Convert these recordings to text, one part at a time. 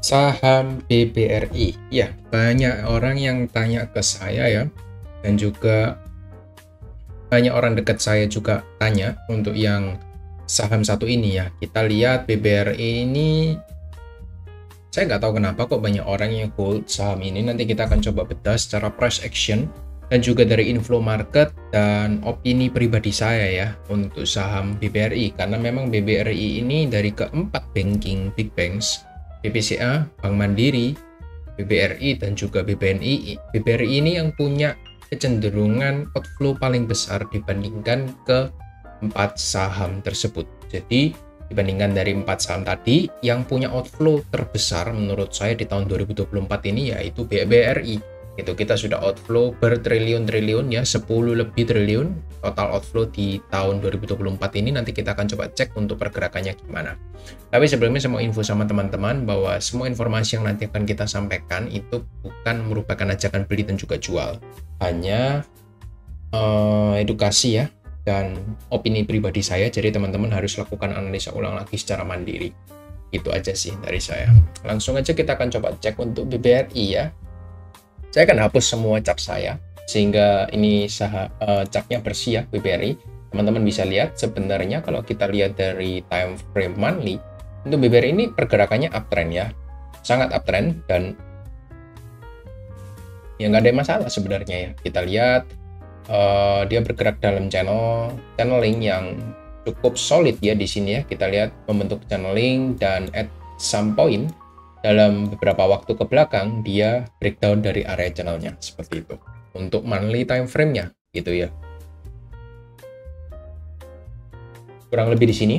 Saham BBRI. Ya, banyak orang yang tanya ke saya ya, dan juga banyak orang dekat saya juga tanya untuk yang saham satu ini ya. Kita lihat BBRI ini, saya nggak tahu kenapa kok banyak orang yang hold saham ini. Nanti kita akan coba bedah secara price action dan juga dari inflow market dan opini pribadi saya ya untuk saham BBRI, karena memang BBRI ini dari keempat banking big banks, BPCA, Bank Mandiri, BBRI, dan juga BBNI. BBRI ini yang punya kecenderungan outflow paling besar dibandingkan ke empat saham tersebut. Jadi dibandingkan dari empat saham tadi, yang punya outflow terbesar menurut saya di tahun 2024 ini yaitu BBRI. Itu kita sudah outflow bertriliun-triliun ya, 10 lebih triliun total outflow di tahun 2024 ini. Nanti kita akan coba cek untuk pergerakannya gimana. Tapi sebelumnya saya mau info sama teman-teman bahwa semua informasi yang nanti akan kita sampaikan itu bukan merupakan ajakan beli dan juga jual, hanya edukasi ya dan opini pribadi saya. Jadi teman-teman harus lakukan analisa ulang lagi secara mandiri. Itu aja sih dari saya. Langsung aja kita akan coba cek untuk BBRI ya. Saya akan hapus semua cat saya sehingga ini catnya bersih ya BBRI. Teman-teman bisa lihat sebenarnya kalau kita lihat dari time frame monthly, untuk BBRI ini pergerakannya uptrend ya, sangat uptrend, dan ya nggak ada masalah sebenarnya ya. Kita lihat dia bergerak dalam channeling yang cukup solid ya di sini ya. Kita lihat membentuk channeling dan at some point dalam beberapa waktu ke belakang dia breakdown dari area channelnya seperti itu. Untuk monthly time frame-nya gitu ya. Kurang lebih di sini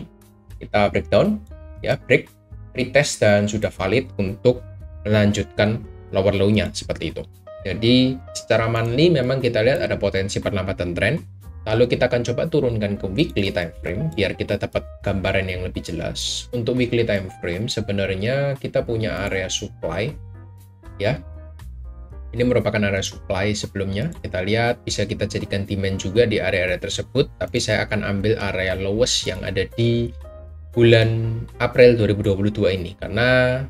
kita breakdown ya, break, retest, dan sudah valid untuk melanjutkan lower low-nya seperti itu. Jadi secara monthly memang kita lihat ada potensi perlambatan tren. Lalu kita akan coba turunkan ke weekly time frame biar kita dapat gambaran yang lebih jelas. Untuk weekly time frame sebenarnya kita punya area supply ya. Ini merupakan area supply sebelumnya. Kita lihat bisa kita jadikan demand juga di area-area tersebut, tapi saya akan ambil area lowest yang ada di bulan April 2022 ini, karena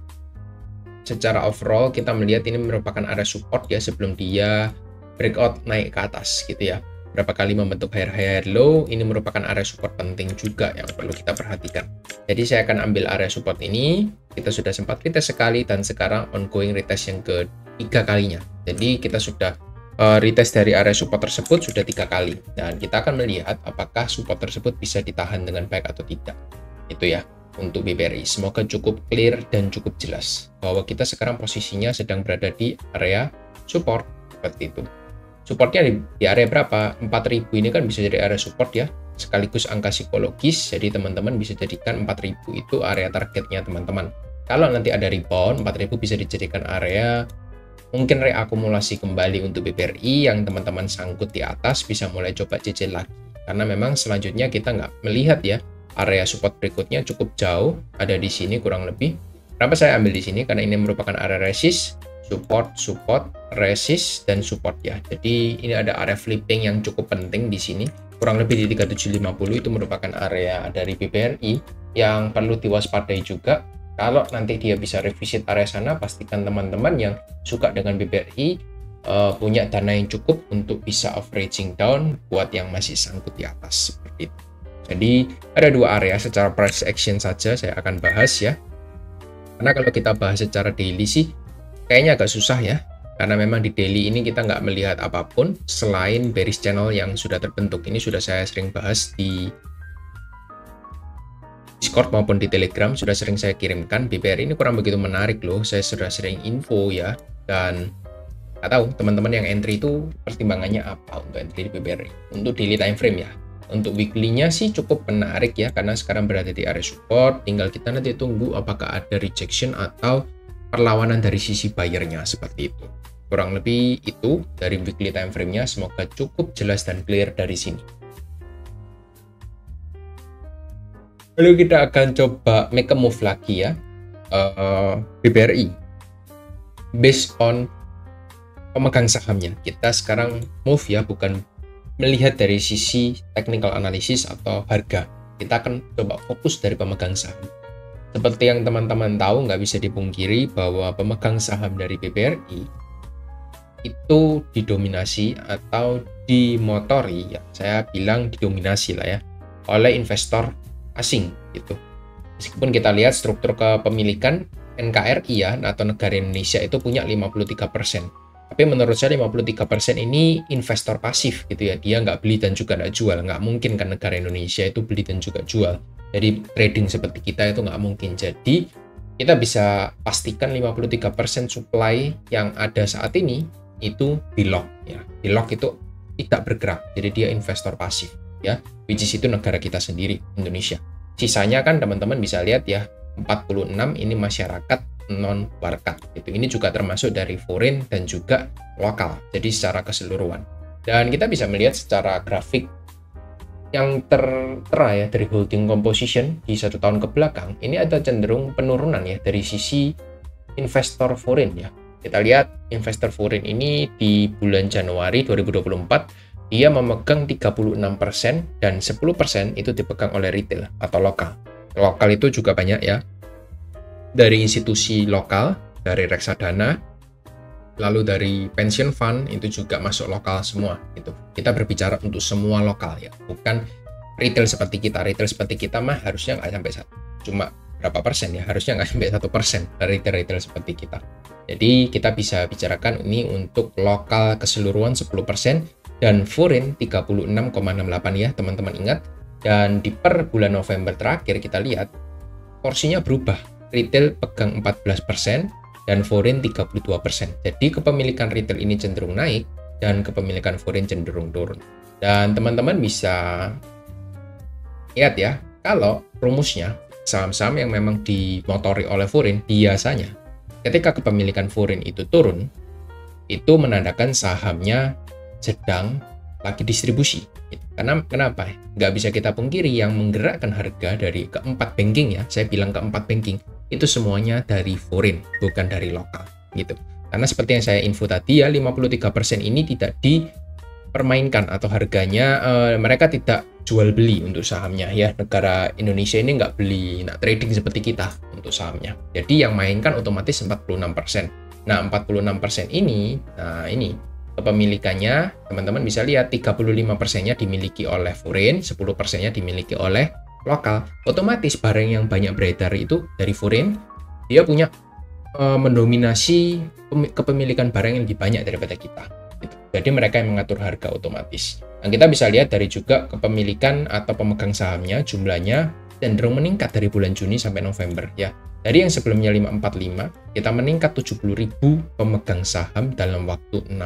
secara overall kita melihat ini merupakan area support ya sebelum dia breakout naik ke atas gitu ya. Berapa kali membentuk higher low, ini merupakan area support penting juga yang perlu kita perhatikan. Jadi saya akan ambil area support ini, kita sudah sempat retest sekali dan sekarang ongoing retest yang ketiga kalinya. Jadi kita sudah retest dari area support tersebut sudah 3 kali, dan kita akan melihat apakah support tersebut bisa ditahan dengan baik atau tidak. Itu ya untuk BBRI. Semoga cukup clear dan cukup jelas bahwa kita sekarang posisinya sedang berada di area support seperti itu. Supportnya di area berapa? 4000 ini kan bisa jadi area support ya, sekaligus angka psikologis. Jadi teman-teman bisa jadikan 4000 itu area targetnya teman-teman. Kalau nanti ada rebound, 4000 bisa dijadikan area mungkin reakumulasi kembali untuk BBRI yang teman-teman sangkut di atas bisa mulai coba cicil lagi. Karena memang selanjutnya kita nggak melihat ya, area support berikutnya cukup jauh, ada di sini kurang lebih. Kenapa saya ambil di sini? Karena ini merupakan area resist, support, resist, dan support ya. Jadi ini ada area flipping yang cukup penting di sini. Kurang lebih di 3750 itu merupakan area dari BBRI yang perlu diwaspadai juga. Kalau nanti dia bisa revisit area sana, pastikan teman-teman yang suka dengan BBRI punya dana yang cukup untuk bisa averaging down buat yang masih sangkut di atas seperti itu. Jadi ada dua area secara price action saja saya akan bahas ya. Karena kalau kita bahas secara daily sih kayaknya agak susah ya, karena memang di daily ini kita nggak melihat apapun selain bearish channel yang sudah terbentuk. Ini sudah saya sering bahas di Discord maupun di Telegram, sudah sering saya kirimkan. BBRI ini kurang begitu menarik loh, saya sudah sering info ya, dan nggak tahu teman-teman yang entry itu pertimbangannya apa untuk entry di BBRI. Untuk daily time frame ya, untuk weekly-nya sih cukup menarik ya, karena sekarang berada di area support. Tinggal kita nanti tunggu apakah ada rejection atau perlawanan dari sisi buyer-nya seperti itu. Kurang lebih itu dari weekly time frame-nya. Semoga cukup jelas dan clear dari sini. Lalu kita akan coba make a move lagi ya, BBRI based on pemegang sahamnya. Kita sekarang move ya, bukan melihat dari sisi technical analysis atau harga. Kita akan coba fokus dari pemegang saham. Seperti yang teman-teman tahu, nggak bisa dipungkiri bahwa pemegang saham dari BBRI itu didominasi atau dimotori, ya saya bilang didominasi lah ya, oleh investor asing gitu. Meskipun kita lihat struktur kepemilikan NKRI ya, atau negara Indonesia itu punya 53%. Tapi menurut saya 53% ini investor pasif gitu ya. Dia nggak beli dan juga nggak jual. Nggak mungkin kan negara Indonesia itu beli dan juga jual. Jadi trading seperti kita itu nggak mungkin. Jadi kita bisa pastikan 53% supply yang ada saat ini itu di lock ya. Di lock itu tidak bergerak. Jadi dia investor pasif ya. Which is itu negara kita sendiri, Indonesia. Sisanya kan teman-teman bisa lihat ya, 46 ini masyarakat non warkat. Ini juga termasuk dari foreign dan juga lokal. Jadi secara keseluruhan. Dan kita bisa melihat secara grafik yang tertera ya dari holding composition di 1 tahun ke belakang, ini ada cenderung penurunan ya dari sisi investor foreign ya. Kita lihat investor foreign ini di bulan Januari 2024 dia memegang 36% dan 10% itu dipegang oleh retail atau lokal. Lokal itu juga banyak ya. Dari institusi lokal, dari reksadana, lalu dari pension fund itu juga masuk lokal semua gitu. Kita berbicara untuk semua lokal ya, bukan retail seperti kita. Retail seperti kita mah harusnya nggak sampai cuma berapa persen ya, harusnya nggak sampai 1% retail seperti kita. Jadi kita bisa bicarakan ini untuk lokal keseluruhan 10% dan foreign 36,68 ya teman-teman ingat. Dan di per bulan November terakhir kita lihat porsinya berubah. Retail pegang 14% dan foreign 32%. Jadi kepemilikan retail ini cenderung naik dan kepemilikan foreign cenderung turun. Dan teman-teman bisa lihat ya, kalau rumusnya saham-saham yang memang dimotori oleh foreign biasanya ketika kepemilikan foreign itu turun, itu menandakan sahamnya sedang lagi distribusi. Karena kenapa? Nggak bisa kita pungkiri yang menggerakkan harga dari keempat banking ya, saya bilang keempat banking, itu semuanya dari foreign, bukan dari lokal gitu. Karena seperti yang saya info tadi ya, 53% ini tidak dipermainkan atau harganya mereka tidak jual beli untuk sahamnya ya. Negara Indonesia ini nggak beli, nggak trading seperti kita untuk sahamnya. Jadi yang mainkan otomatis 46%. Nah 46% ini, nah ini kepemilikannya teman-teman bisa lihat 35%-nya dimiliki oleh foreign, 10%-nya dimiliki oleh lokal. Otomatis barang yang banyak beredar itu dari foreign, dia punya mendominasi kepemilikan barang yang lebih banyak daripada kita gitu. Jadi mereka yang mengatur harga otomatis. Dan kita bisa lihat dari juga kepemilikan atau pemegang sahamnya jumlahnya cenderung meningkat dari bulan Juni sampai November ya. Dari yang sebelumnya 545 kita meningkat 70.000 pemegang saham dalam waktu 6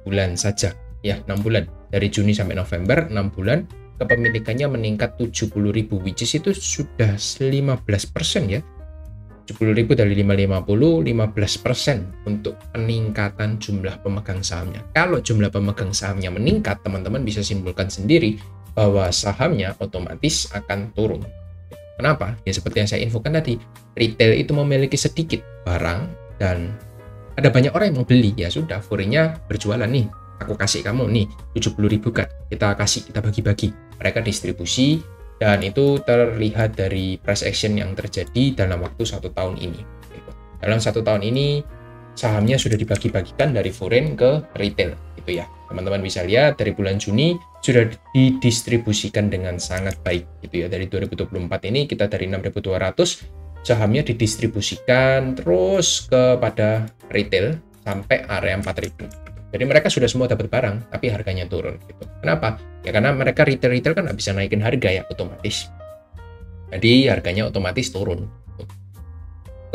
bulan saja ya, 6 bulan dari Juni sampai November, 6 bulan kepemilikannya meningkat 70.000, which is itu sudah 15% ya. 70.000 dari 550, 15% untuk peningkatan jumlah pemegang sahamnya. Kalau jumlah pemegang sahamnya meningkat, teman-teman bisa simpulkan sendiri bahwa sahamnya otomatis akan turun. Kenapa? Ya seperti yang saya infokan tadi, retail itu memiliki sedikit barang dan ada banyak orang yang mau beli, ya sudah, foreign-nya berjualan nih, aku kasih kamu nih 70.000 kan, kita kasih, kita bagi-bagi, mereka distribusi, dan itu terlihat dari price action yang terjadi dalam waktu 1 tahun ini. Dalam 1 tahun ini sahamnya sudah dibagi-bagikan dari foreign ke retail, gitu ya. Teman-teman bisa lihat dari bulan Juni sudah didistribusikan dengan sangat baik, gitu ya. Dari 2024 ini kita dari 6.200 sahamnya didistribusikan terus kepada retail sampai area 4.000. Jadi mereka sudah semua dapat barang, tapi harganya turun gitu. Kenapa? Ya karena mereka retail kan nggak bisa naikin harga ya otomatis. Jadi harganya otomatis turun.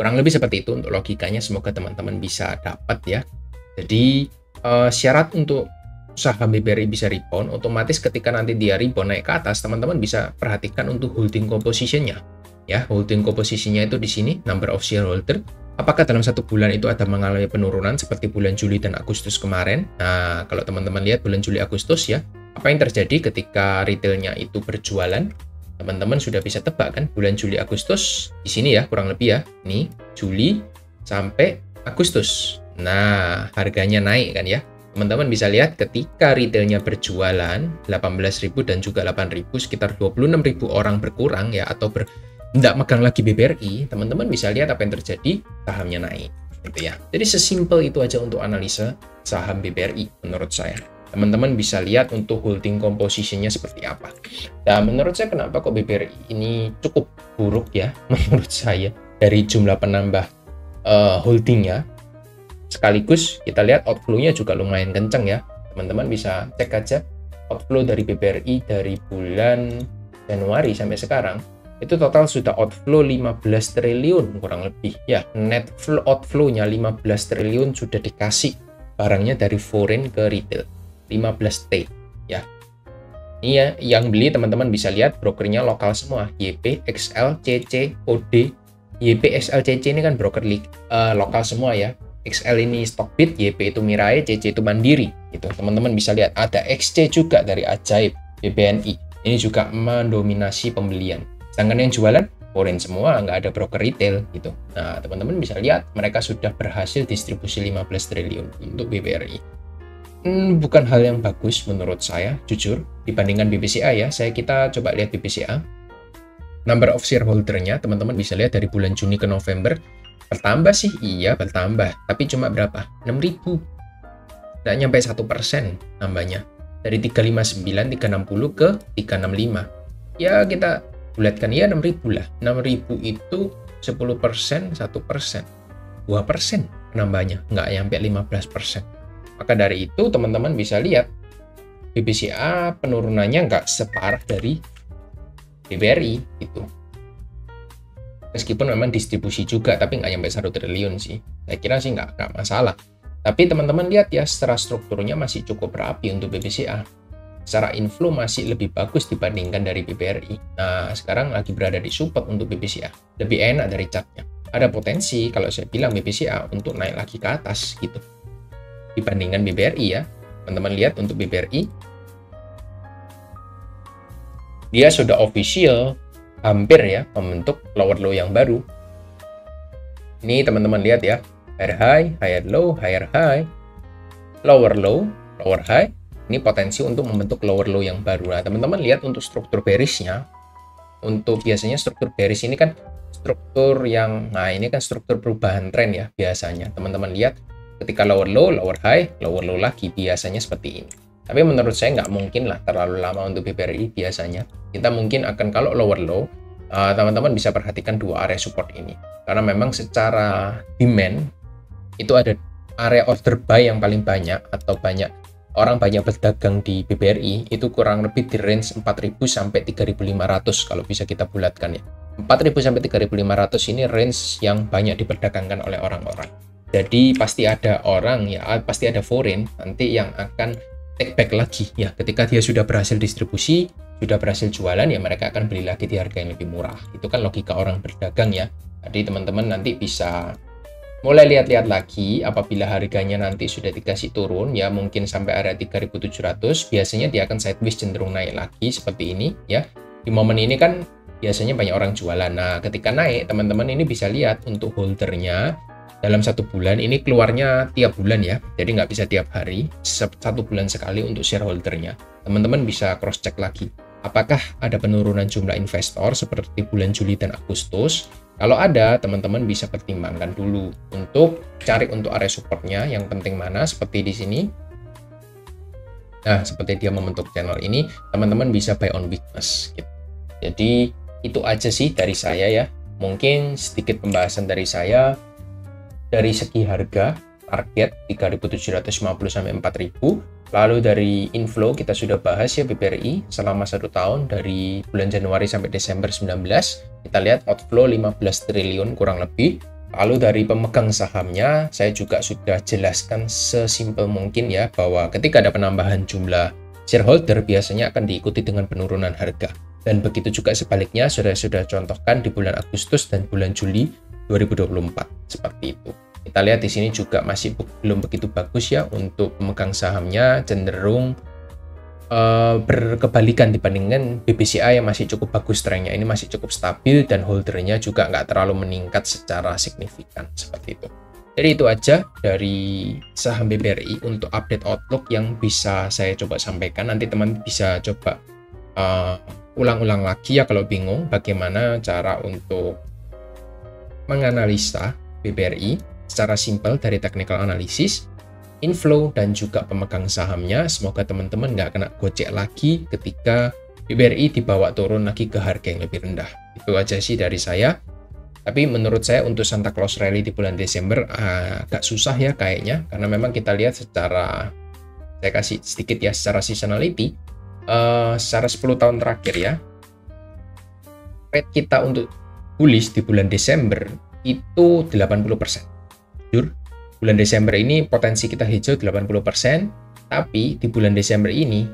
Kurang lebih seperti itu untuk logikanya. Semoga teman-teman bisa dapat ya. Jadi syarat untuk saham BBRI bisa rebound, otomatis ketika nanti dia rebound naik ke atas, teman-teman bisa perhatikan untuk holding composition-nya. Ya, holding composition-nya itu di sini, number of shareholder. Apakah dalam 1 bulan itu ada mengalami penurunan seperti bulan Juli dan Agustus kemarin? Nah, kalau teman-teman lihat bulan Juli Agustus ya, apa yang terjadi ketika retailnya itu berjualan? Teman-teman sudah bisa tebak kan, bulan Juli Agustus di sini ya, kurang lebih ya. Nih, Juli sampai Agustus. Nah, harganya naik kan ya. Teman-teman bisa lihat ketika retailnya berjualan 18.000 dan juga 8.000, sekitar 26.000 orang berkurang ya, atau nggak megang lagi BBRI, teman-teman bisa lihat apa yang terjadi, sahamnya naik gitu ya. Jadi sesimpel itu aja untuk analisa saham BBRI menurut saya. Teman-teman bisa lihat untuk holding composition-nya seperti apa. Dan menurut saya kenapa kok BBRI ini cukup buruk ya menurut saya dari jumlah penambah holdingnya. Sekaligus kita lihat outflow-nya juga lumayan kenceng ya. Teman-teman bisa cek aja outflow dari BBRI dari bulan Januari sampai sekarang. Itu total sudah outflow 15 triliun kurang lebih ya. Net flow outflow-nya 15 triliun sudah dikasih barangnya dari foreign ke retail. 15T ya. Ini ya yang beli teman-teman bisa lihat brokernya lokal semua. YP, XL, CC, OD. YP, XL, CC ini kan broker lokal semua ya. XL ini Stockbit, YP itu Mirai, CC itu Mandiri. Gitu. Teman-teman bisa lihat ada XC juga dari Ajaib, BBNI. Ini juga mendominasi pembelian. Sedangkan yang jualan foreign semua, nggak ada broker retail gitu. Nah, teman-teman bisa lihat mereka sudah berhasil distribusi 15 triliun untuk BBRI. Bukan hal yang bagus menurut saya, jujur, dibandingkan BBCA ya. Kita coba lihat BBCA. Number of shareholder-nya, teman-teman bisa lihat dari bulan Juni ke November, bertambah sih, iya bertambah. Tapi cuma berapa? 6.000. Nggak nyampe 1% nambahnya. Dari 359, 360 ke 365. Ya, kita bulatkan ya 6.000 lah. 6.000 itu 10%, 1%. 2% penambahnya, nggak nyampe 15%. Maka dari itu teman-teman bisa lihat BBCA penurunannya nggak separah dari BBRI gitu. Meskipun memang distribusi juga, tapi nggak nyampe 1 triliun sih. Saya kira sih nggak masalah. Tapi teman-teman lihat ya, secara strukturnya masih cukup rapi untuk BBCA. Secara inflow masih lebih bagus dibandingkan dari BBRI. Nah, sekarang lagi berada di support untuk BBCA. Lebih enak dari chartnya. Ada potensi kalau saya bilang BBCA untuk naik lagi ke atas gitu. Dibandingkan BBRI ya. Teman-teman lihat untuk BBRI. Dia sudah official hampir ya membentuk lower low yang baru. Ini teman-teman lihat ya. Higher high, higher low, higher high. Lower low, lower high. Ini potensi untuk membentuk lower low yang baru. Nah, teman-teman lihat untuk struktur bearish-nya. Untuk biasanya struktur bearish ini kan struktur yang, nah ini kan struktur perubahan tren ya biasanya. Teman-teman lihat ketika lower low, lower high, lower low lagi biasanya seperti ini. Tapi menurut saya nggak mungkin lah terlalu lama untuk BBRI biasanya. Kita mungkin akan kalau lower low, teman-teman bisa perhatikan dua area support ini. Karena memang secara demand, itu ada area order buy yang paling banyak atau orang banyak berdagang di BBRI itu kurang lebih di range 4.000 sampai 3.500 kalau bisa kita bulatkan ya. 4.000 sampai 3.500 ini range yang banyak diperdagangkan oleh orang-orang. Jadi pasti ada orang ya, pasti ada foreign nanti yang akan take back lagi ya. Ketika dia sudah berhasil distribusi, sudah berhasil jualan ya mereka akan beli lagi di harga yang lebih murah. Itu kan logika orang berdagang ya. Jadi teman-teman nanti bisa mulai lihat-lihat lagi apabila harganya nanti sudah dikasih turun ya mungkin sampai area 3.700 biasanya dia akan sideways cenderung naik lagi seperti ini ya. Di momen ini kan biasanya banyak orang jualan. Nah ketika naik teman-teman ini bisa lihat untuk holdernya dalam 1 bulan ini keluarnya tiap bulan ya. Jadi nggak bisa tiap hari, 1 bulan sekali untuk shareholdernya. Teman-teman bisa cross check lagi. Apakah ada penurunan jumlah investor seperti bulan Juli dan Agustus? Kalau ada, teman-teman bisa pertimbangkan dulu untuk cari untuk area supportnya yang penting mana seperti di sini. Nah, seperti dia membentuk channel ini, teman-teman bisa buy on weakness. Gitu. Jadi itu aja sih dari saya ya. Mungkin sedikit pembahasan dari saya dari segi harga target 3.750 sampai 4.000. Lalu dari inflow kita sudah bahas ya BBRI selama 1 tahun dari bulan Januari sampai Desember 19. Kita lihat outflow 15 triliun kurang lebih. Lalu dari pemegang sahamnya saya juga sudah jelaskan sesimpel mungkin ya bahwa ketika ada penambahan jumlah shareholder biasanya akan diikuti dengan penurunan harga. Dan begitu juga sebaliknya sudah contohkan di bulan Agustus dan bulan Juli 2024 seperti itu. Kita lihat di sini juga masih belum begitu bagus ya untuk pemegang sahamnya cenderung berkebalikan dibandingkan BBCA yang masih cukup bagus trennya. Ini masih cukup stabil dan holdernya juga nggak terlalu meningkat secara signifikan seperti itu. Jadi itu aja dari saham BBRI untuk update outlook yang bisa saya coba sampaikan. Nanti teman bisa coba ulang-ulang lagi ya kalau bingung bagaimana cara untuk menganalisa BBRI secara simpel dari technical analysis, inflow, dan juga pemegang sahamnya. Semoga teman-teman nggak kena gocek lagi ketika BBRI dibawa turun lagi ke harga yang lebih rendah. Itu aja sih dari saya. Tapi menurut saya untuk Santa Claus Rally di bulan Desember agak susah ya kayaknya, karena memang kita lihat secara, saya kasih sedikit ya, secara seasonality, secara 10 tahun terakhir ya, rate kita untuk bullish di bulan Desember itu 80%. Jujur, bulan Desember ini potensi kita hijau 80%, tapi di bulan Desember ini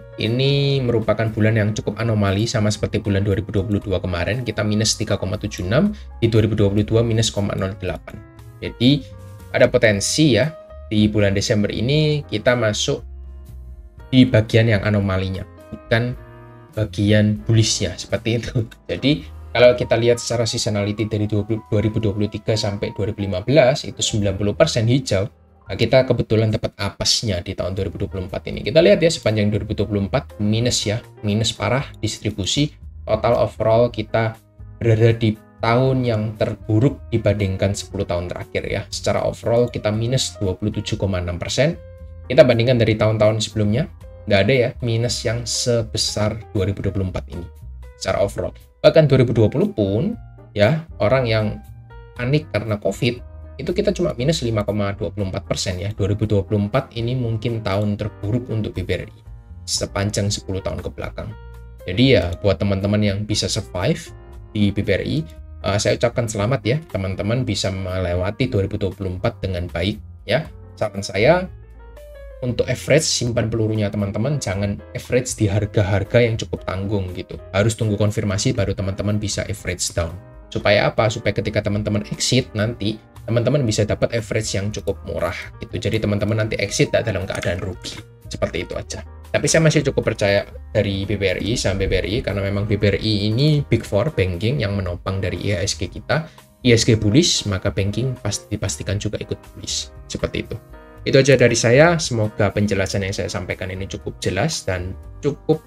merupakan bulan yang cukup anomali, sama seperti bulan 2022 kemarin, kita minus 3,76, di 2022 minus 0,08. Jadi ada potensi ya, di bulan Desember ini kita masuk di bagian yang anomalinya, bukan bagian bullishnya, seperti itu. Jadi kalau kita lihat secara seasonality dari 2023 sampai 2015 itu 90% hijau. Nah, kita kebetulan dapat apesnya di tahun 2024 ini. Kita lihat ya sepanjang 2024 minus ya, minus parah distribusi. Total overall kita berada di tahun yang terburuk dibandingkan 10 tahun terakhir ya. Secara overall kita minus 27,6%. Kita bandingkan dari tahun-tahun sebelumnya, nggak ada ya minus yang sebesar 2024 ini secara overall. Bahkan 2020 pun ya, orang yang panik karena COVID itu kita cuma minus 5,24% ya. 2024 ini mungkin tahun terburuk untuk BBRI sepanjang 10 tahun ke belakang. Jadi ya buat teman-teman yang bisa survive di BBRI, saya ucapkan selamat ya, teman-teman bisa melewati 2024 dengan baik ya. Saran saya untuk average, simpan pelurunya teman-teman, jangan average di harga-harga yang cukup tanggung gitu. Harus tunggu konfirmasi baru teman-teman bisa average down. Supaya apa? Supaya ketika teman-teman exit nanti, teman-teman bisa dapat average yang cukup murah gitu. Jadi teman-teman nanti exit tidak dalam keadaan rugi. Seperti itu aja. Tapi saya masih cukup percaya dari BBRI, saham BBRI, karena memang BBRI ini Big Four banking yang menopang dari IHSG kita. IHSG bullish, maka banking pasti dipastikan juga ikut bullish. Seperti itu. Itu aja dari saya. Semoga penjelasan yang saya sampaikan ini cukup jelas dan cukup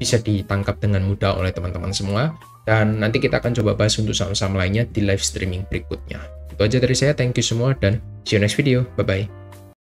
bisa ditangkap dengan mudah oleh teman-teman semua. Dan nanti kita akan coba bahas untuk saham-saham lainnya di live streaming berikutnya. Itu aja dari saya, thank you semua, dan see you next video, bye-bye.